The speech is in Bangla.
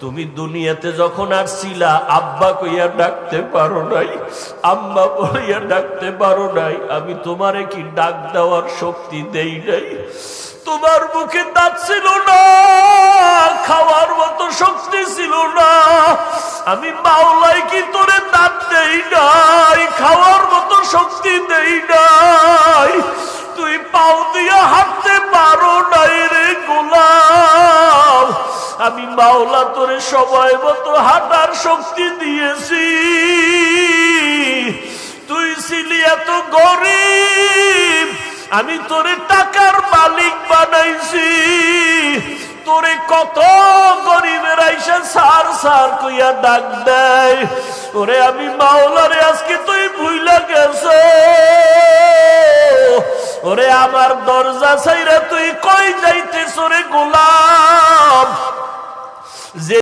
তুমি দুনিয়াতে যখন আসছিলা আব্বা কইয়া ডাকতে পারো নাই, আম্মা বলিয়া ডাকতে পারো নাই। আমি তোমারে কি ডাক দেওয়ার শক্তি দেই নাই? তোমার মুখে দাঁত ছিল না, খাওয়ার মতো শক্তি ছিল না। আমি মাওলাই কি তোরে দাঁত দেই নাই, খাওয়ার মতো শক্তি দেই নাই? তুই পাও দিয়া হাঁটতে পারো নাই রে গোলাম। আমি মাওলা তোরে সময় মতো হাঁটার শক্তি দিয়েছি। তুই ছিলি এত গরিব, আমি তোরে টাকার মালিক বানাইছি। তোরে কত গরিবের আইসা সার সার কইয়া ডাক দেয়। ওরে আমি মাওলারে আজকে তুই ভুইলা গেছ। ওরে আমার দরজা ছাইরা তুই কই যাইতেছ রে গোলাম? যে